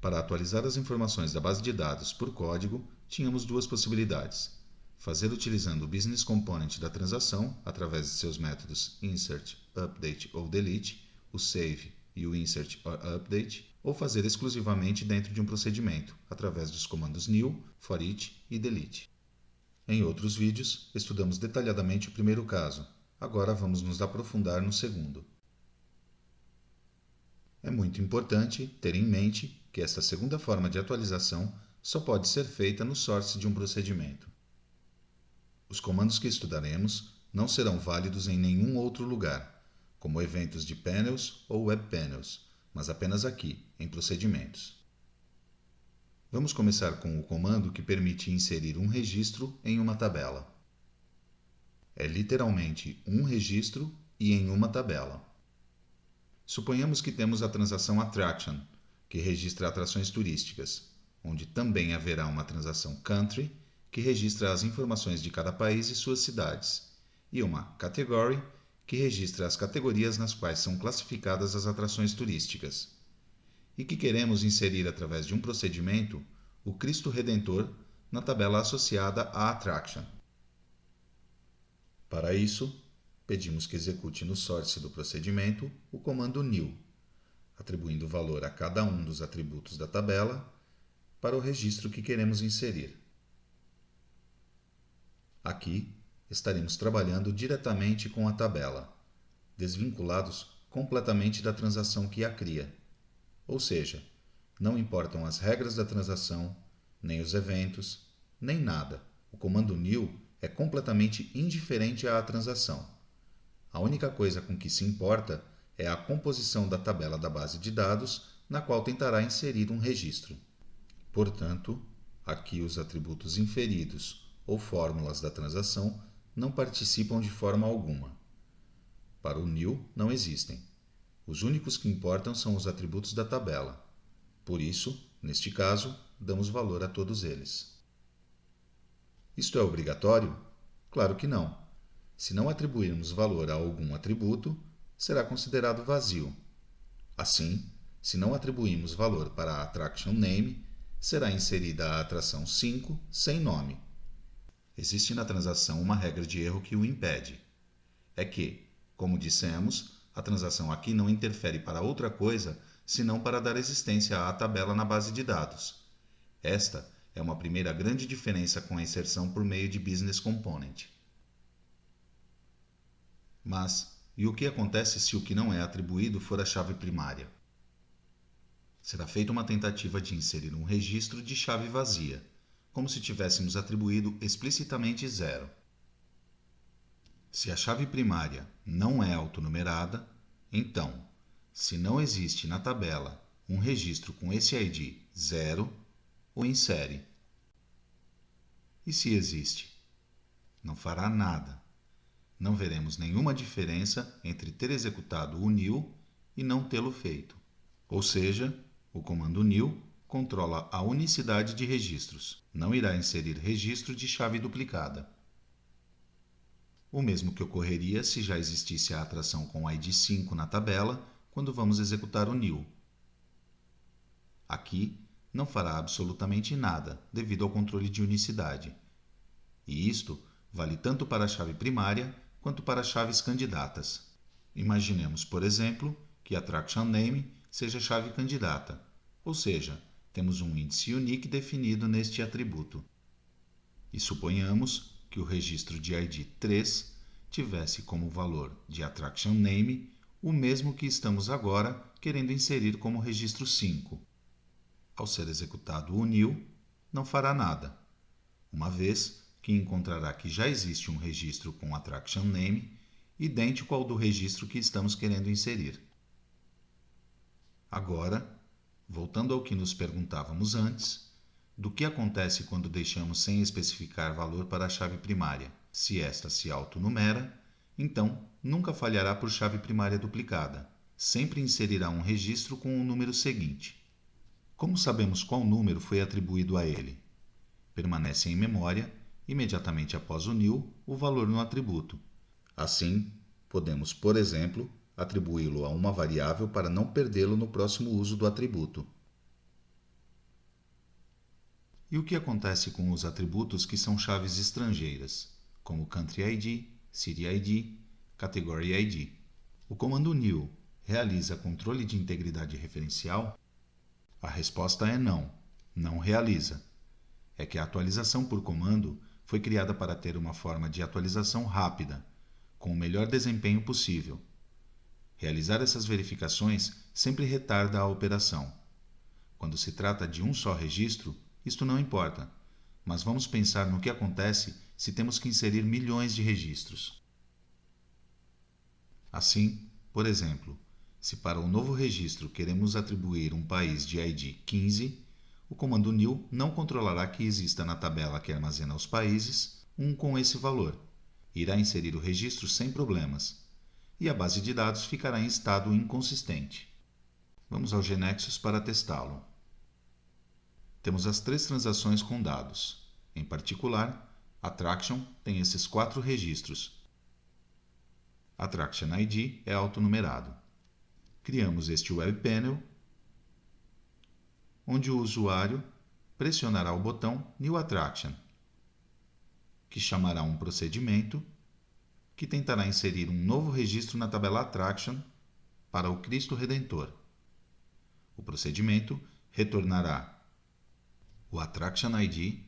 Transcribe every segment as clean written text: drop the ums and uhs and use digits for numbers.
Para atualizar as informações da base de dados por código, tínhamos duas possibilidades. Fazer utilizando o Business Component da transação, através de seus métodos insert, update ou delete, o save e o insert or update, ou fazer exclusivamente dentro de um procedimento, através dos comandos new, for each e delete. Em outros vídeos, estudamos detalhadamente o primeiro caso. Agora vamos nos aprofundar no segundo. É muito importante ter em mente que esta segunda forma de atualização só pode ser feita no source de um procedimento. Os comandos que estudaremos não serão válidos em nenhum outro lugar, como eventos de panels ou web panels, mas apenas aqui, em procedimentos. Vamos começar com o comando que permite inserir um registro em uma tabela. É literalmente um registro e em uma tabela. Suponhamos que temos a transação Attraction, que registra atrações turísticas, onde também haverá uma transação Country, que registra as informações de cada país e suas cidades, e uma Category, que registra as categorias nas quais são classificadas as atrações turísticas, e que queremos inserir através de um procedimento o Cristo Redentor na tabela associada à Attraction. Para isso, pedimos que execute no source do procedimento o comando new, atribuindo valor a cada um dos atributos da tabela para o registro que queremos inserir. Aqui, estaremos trabalhando diretamente com a tabela, desvinculados completamente da transação que a cria. Ou seja, não importam as regras da transação, nem os eventos, nem nada. O comando new é completamente indiferente à transação. A única coisa com que se importa é a composição da tabela da base de dados, na qual tentará inserir um registro. Portanto, aqui os atributos inferidos ou fórmulas da transação não participam de forma alguma. Para o new, não existem. Os únicos que importam são os atributos da tabela. Por isso, neste caso, damos valor a todos eles. Isto é obrigatório? Claro que não. Se não atribuirmos valor a algum atributo, será considerado vazio. Assim, se não atribuirmos valor para a Attraction Name, será inserida a atração 5 sem nome. Existe na transação uma regra de erro que o impede. É que, como dissemos, a transação aqui não interfere para outra coisa senão para dar existência à tabela na base de dados. Esta é uma primeira grande diferença com a inserção por meio de Business Component. Mas, e o que acontece se o que não é atribuído for a chave primária? Será feita uma tentativa de inserir um registro de chave vazia, como se tivéssemos atribuído explicitamente 0. Se a chave primária não é autonumerada, então, se não existe na tabela um registro com esse ID 0, o insere. E se existe? Não fará nada. Não veremos nenhuma diferença entre ter executado o new e não tê-lo feito. Ou seja, o comando new controla a unicidade de registros, não irá inserir registro de chave duplicada. O mesmo que ocorreria se já existisse a atração com ID 5 na tabela quando vamos executar o new. Aqui, não fará absolutamente nada devido ao controle de unicidade. E isto vale tanto para a chave primária quanto para chaves candidatas. Imaginemos, por exemplo, que a Attraction Name seja chave candidata, ou seja, temos um índice unique definido neste atributo. E suponhamos que o registro de ID 3 tivesse como valor de Attraction Name o mesmo que estamos agora querendo inserir como registro 5. Ao ser executado o new, não fará nada, uma vez que encontrará que já existe um registro com Attraction Name idêntico ao do registro que estamos querendo inserir. Agora, voltando ao que nos perguntávamos antes, do que acontece quando deixamos sem especificar valor para a chave primária? Se esta se autonumera, então nunca falhará por chave primária duplicada. Sempre inserirá um registro com o número seguinte. Como sabemos qual número foi atribuído a ele? Permanece em memória, imediatamente após o new, o valor no atributo. Assim, podemos, por exemplo, atribuí-lo a uma variável para não perdê-lo no próximo uso do atributo. E o que acontece com os atributos que são chaves estrangeiras, como Country ID, City ID, Category ID? O comando new realiza controle de integridade referencial? A resposta é não, não realiza. É que a atualização por comando foi criada para ter uma forma de atualização rápida, com o melhor desempenho possível. Realizar essas verificações sempre retarda a operação. Quando se trata de um só registro, isto não importa, mas vamos pensar no que acontece se temos que inserir milhões de registros. Assim, por exemplo, se para o novo registro queremos atribuir um país de ID 15, o comando new não controlará que exista na tabela que armazena os países um com esse valor. Irá inserir o registro sem problemas, e a base de dados ficará em estado inconsistente. Vamos ao GNexus para testá-lo. Temos as 3 transações com dados. Em particular, a Traction tem esses 4 registros. A Traction ID é autonumerado. Criamos este Web Panel, onde o usuário pressionará o botão New Attraction, que chamará um procedimento que tentará inserir um novo registro na tabela Attraction para o Cristo Redentor. O procedimento retornará o Attraction ID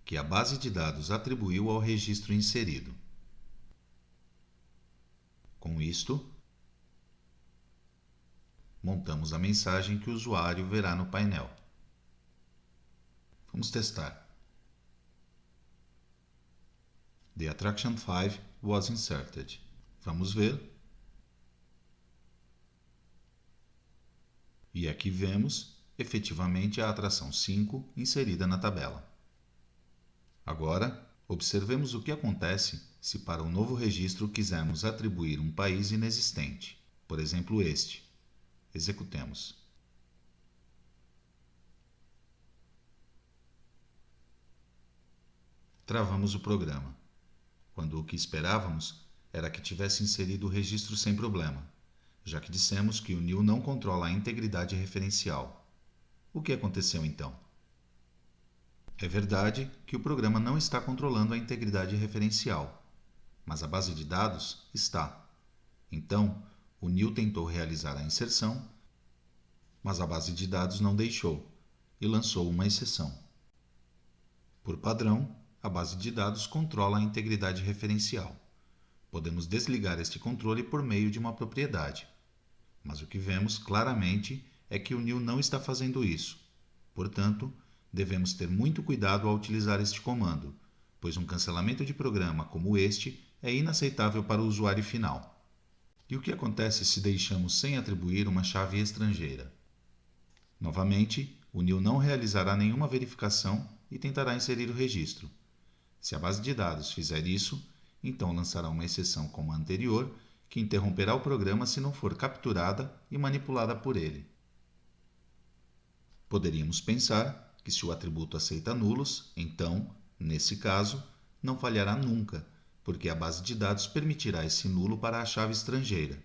que a base de dados atribuiu ao registro inserido. Com isto, montamos a mensagem que o usuário verá no painel. Vamos testar. The Attraction 5 was inserted. Vamos ver. E aqui vemos, efetivamente, a atração 5 inserida na tabela. Agora, observemos o que acontece se para o novo registro quisermos atribuir um país inexistente, por exemplo este. Executemos. Travamos o programa, quando o que esperávamos era que tivesse inserido o registro sem problema, já que dissemos que o new não controla a integridade referencial. O que aconteceu então? É verdade que o programa não está controlando a integridade referencial, mas a base de dados está. Então, o new tentou realizar a inserção, mas a base de dados não deixou e lançou uma exceção. Por padrão, a base de dados controla a integridade referencial. Podemos desligar este controle por meio de uma propriedade, mas o que vemos claramente é que o new não está fazendo isso. Portanto, devemos ter muito cuidado ao utilizar este comando, pois um cancelamento de programa como este é inaceitável para o usuário final. E o que acontece se deixamos sem atribuir uma chave estrangeira? Novamente, o new não realizará nenhuma verificação e tentará inserir o registro. Se a base de dados fizer isso, então lançará uma exceção como a anterior, que interromperá o programa se não for capturada e manipulada por ele. Poderíamos pensar que se o atributo aceita nulos, então, nesse caso, não falhará nunca, porque a base de dados permitirá esse nulo para a chave estrangeira.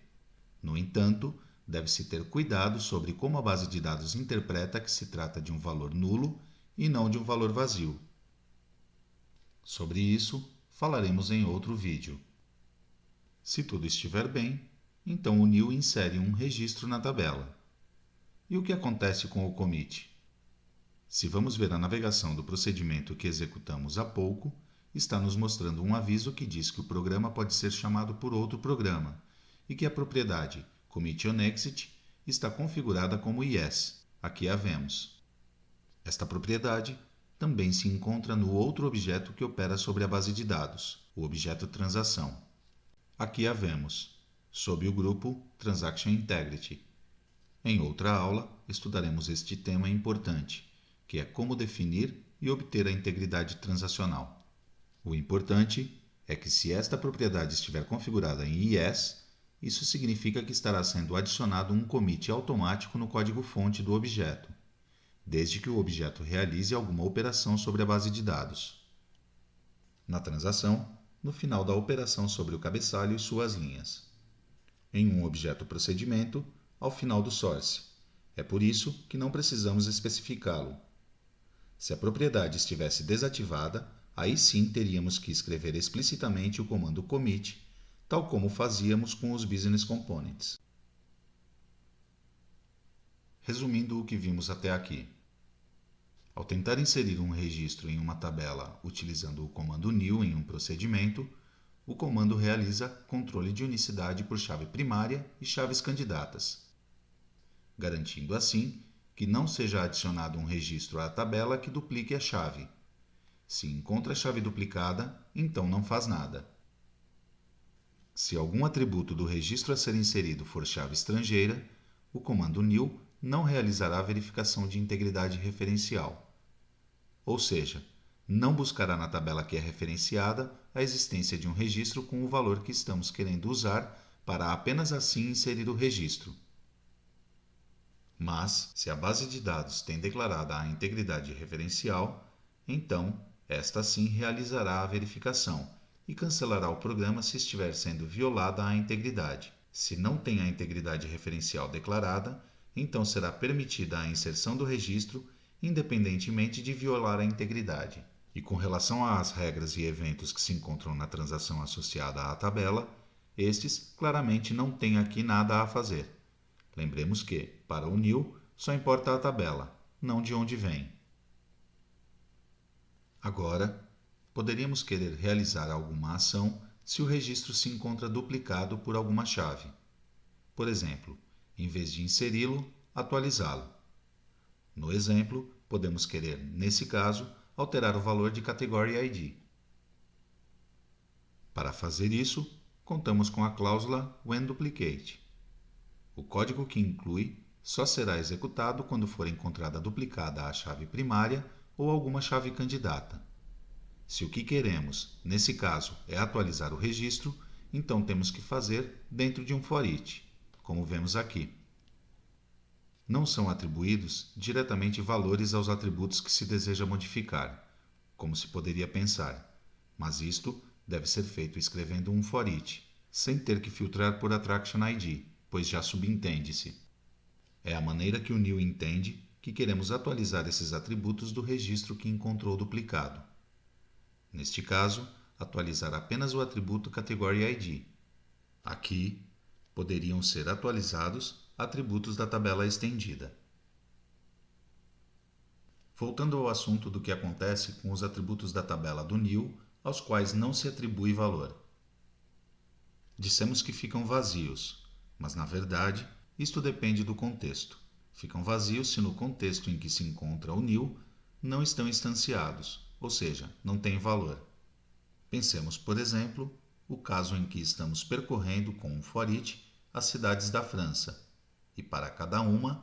No entanto, deve-se ter cuidado sobre como a base de dados interpreta que se trata de um valor nulo e não de um valor vazio. Sobre isso, falaremos em outro vídeo. Se tudo estiver bem, então o new insere um registro na tabela. E o que acontece com o commit? Se vamos ver a navegação do procedimento que executamos há pouco, está nos mostrando um aviso que diz que o programa pode ser chamado por outro programa e que a propriedade commitOnExit está configurada como yes. Aqui a vemos. Esta propriedade também se encontra no outro objeto que opera sobre a base de dados, o objeto transação. Aqui a vemos, sob o grupo Transaction Integrity. Em outra aula, estudaremos este tema importante, que é como definir e obter a integridade transacional. O importante é que se esta propriedade estiver configurada em yes, isso significa que estará sendo adicionado um commit automático no código-fonte do objeto, desde que o objeto realize alguma operação sobre a base de dados. Na transação, no final da operação sobre o cabeçalho e suas linhas. Em um objeto procedimento, ao final do source. É por isso que não precisamos especificá-lo. Se a propriedade estivesse desativada, aí sim teríamos que escrever explicitamente o comando commit, tal como fazíamos com os business components. Resumindo o que vimos até aqui. Ao tentar inserir um registro em uma tabela utilizando o comando new em um procedimento, o comando realiza controle de unicidade por chave primária e chaves candidatas, garantindo assim que não seja adicionado um registro à tabela que duplique a chave. Se encontra a chave duplicada, então não faz nada. Se algum atributo do registro a ser inserido for chave estrangeira, o comando new não realizará verificação de integridade referencial. Ou seja, não buscará na tabela que é referenciada a existência de um registro com o valor que estamos querendo usar para apenas assim inserir o registro. Mas, se a base de dados tem declarada a integridade referencial, então esta sim realizará a verificação e cancelará o programa se estiver sendo violada a integridade. Se não tem a integridade referencial declarada, então será permitida a inserção do registro independentemente de violar a integridade. E com relação às regras e eventos que se encontram na transação associada à tabela, estes claramente não têm aqui nada a fazer. Lembremos que, para o new, só importa a tabela, não de onde vem. Agora, poderíamos querer realizar alguma ação se o registro se encontra duplicado por alguma chave. Por exemplo, em vez de inseri-lo, atualizá-lo. No exemplo, podemos querer, nesse caso, alterar o valor de Category ID. Para fazer isso, contamos com a cláusula WhenDuplicate. O código que inclui só será executado quando for encontrada duplicada a chave primária ou alguma chave candidata. Se o que queremos, nesse caso, é atualizar o registro, então temos que fazer dentro de um foreach, como vemos aqui. Não são atribuídos diretamente valores aos atributos que se deseja modificar, como se poderia pensar, mas isto deve ser feito escrevendo um foreach, sem ter que filtrar por attraction ID, pois já subentende-se. É a maneira que o new entende que queremos atualizar esses atributos do registro que encontrou duplicado. Neste caso, atualizar apenas o atributo Category ID. Aqui, poderiam ser atualizados atributos da tabela estendida. Voltando ao assunto do que acontece com os atributos da tabela do new, aos quais não se atribui valor. Dissemos que ficam vazios, mas na verdade, isto depende do contexto. Ficam vazios se no contexto em que se encontra o new não estão instanciados, ou seja, não têm valor. Pensemos, por exemplo, o caso em que estamos percorrendo com um foreach as cidades da França, e para cada uma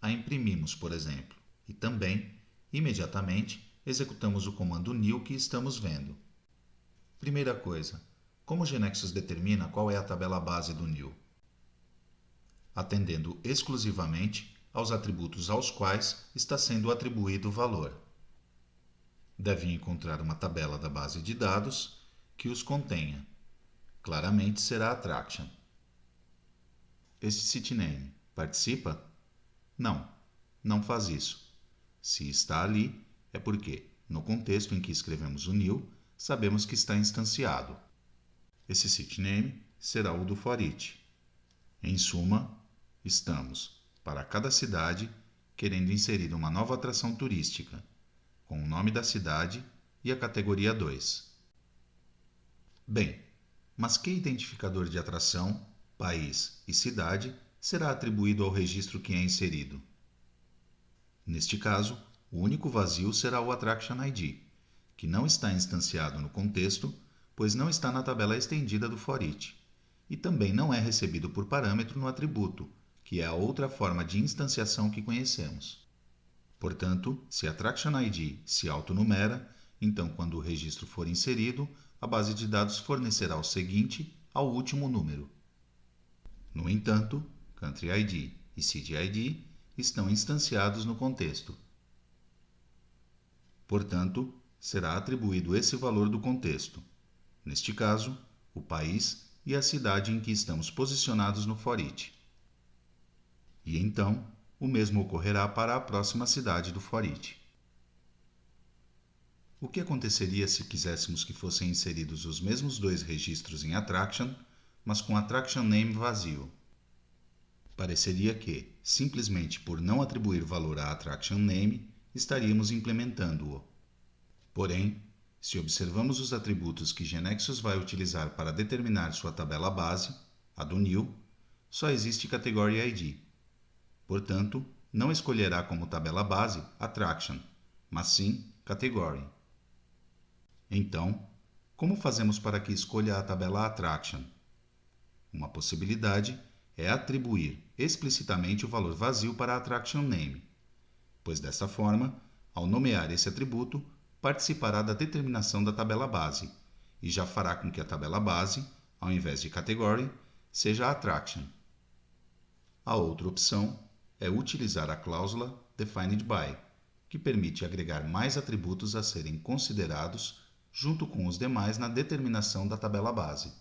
a imprimimos, por exemplo, e também, imediatamente, executamos o comando new que estamos vendo. Primeira coisa, como o GNexus determina qual é a tabela base do new? Atendendo exclusivamente aos atributos aos quais está sendo atribuído o valor. Deve encontrar uma tabela da base de dados que os contenha. Claramente será attraction. Este sitname participa? Não, não faz isso. Se está ali, é porque, no contexto em que escrevemos o new, sabemos que está instanciado. Esse sitname será o do foreach. Em suma, estamos, para cada cidade, querendo inserir uma nova atração turística, com o nome da cidade e a categoria 2. Bem, mas que identificador de atração, país e cidade será atribuído ao registro que é inserido? Neste caso, o único vazio será o Attraction ID, que não está instanciado no contexto, pois não está na tabela estendida do foreach, e também não é recebido por parâmetro no atributo, que é a outra forma de instanciação que conhecemos. Portanto, se Attraction ID se autonumera, então quando o registro for inserido, a base de dados fornecerá o seguinte ao último número. No entanto, Country ID e City ID estão instanciados no contexto. Portanto, será atribuído esse valor do contexto, neste caso, o país e a cidade em que estamos posicionados no foreach. E então, o mesmo ocorrerá para a próxima cidade do foreach. O que aconteceria se quiséssemos que fossem inseridos os mesmos dois registros em attraction, mas com attraction name vazio? Pareceria que, simplesmente por não atribuir valor à attraction name, estaríamos implementando-o. Porém, se observamos os atributos que GeneXus vai utilizar para determinar sua tabela base, a do new, só existe Category ID. Portanto, não escolherá como tabela base attraction, mas sim category. Então, como fazemos para que escolha a tabela attraction? Uma possibilidade é atribuir explicitamente o valor vazio para a attraction name, pois dessa forma, ao nomear esse atributo, participará da determinação da tabela base e já fará com que a tabela base, ao invés de category, seja attraction. A outra opção é utilizar a cláusula defined by, que permite agregar mais atributos a serem considerados junto com os demais na determinação da tabela base.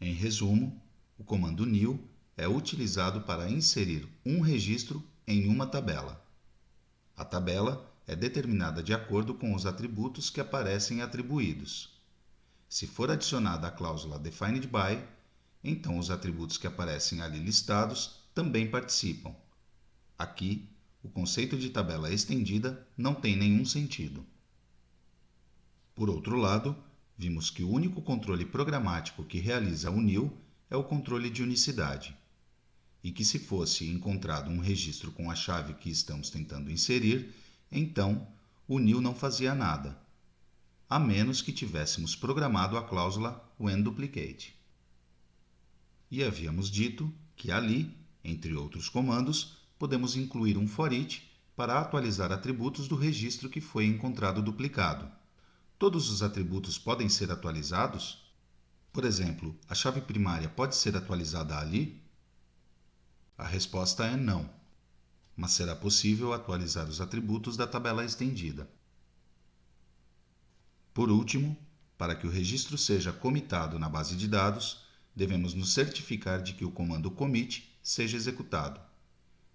Em resumo, o comando new é utilizado para inserir um registro em uma tabela. A tabela é determinada de acordo com os atributos que aparecem atribuídos. Se for adicionada a cláusula defined by, então os atributos que aparecem ali listados também participam. Aqui, o conceito de tabela estendida não tem nenhum sentido. Por outro lado, vimos que o único controle programático que realiza o new é o controle de unicidade, e que se fosse encontrado um registro com a chave que estamos tentando inserir, então o new não fazia nada, a menos que tivéssemos programado a cláusula whenDuplicate. E havíamos dito que ali, entre outros comandos, podemos incluir um foreach para atualizar atributos do registro que foi encontrado duplicado. Todos os atributos podem ser atualizados? Por exemplo, a chave primária pode ser atualizada ali? A resposta é não, mas será possível atualizar os atributos da tabela estendida. Por último, para que o registro seja comitado na base de dados, devemos nos certificar de que o comando commit seja executado.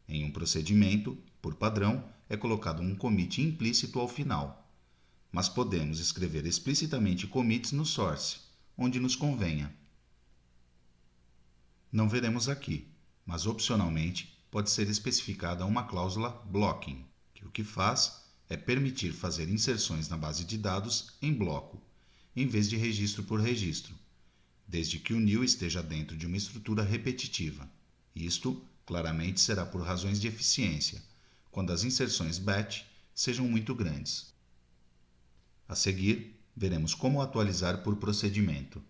Em um procedimento, por padrão, é colocado um commit implícito ao final, mas podemos escrever explicitamente commits no source, onde nos convenha. Não veremos aqui, mas opcionalmente pode ser especificada uma cláusula blocking, que o que faz é permitir fazer inserções na base de dados em bloco, em vez de registro por registro, desde que o new esteja dentro de uma estrutura repetitiva. Isto, claramente, será por razões de eficiência, quando as inserções batch sejam muito grandes. A seguir, veremos como atualizar por procedimento.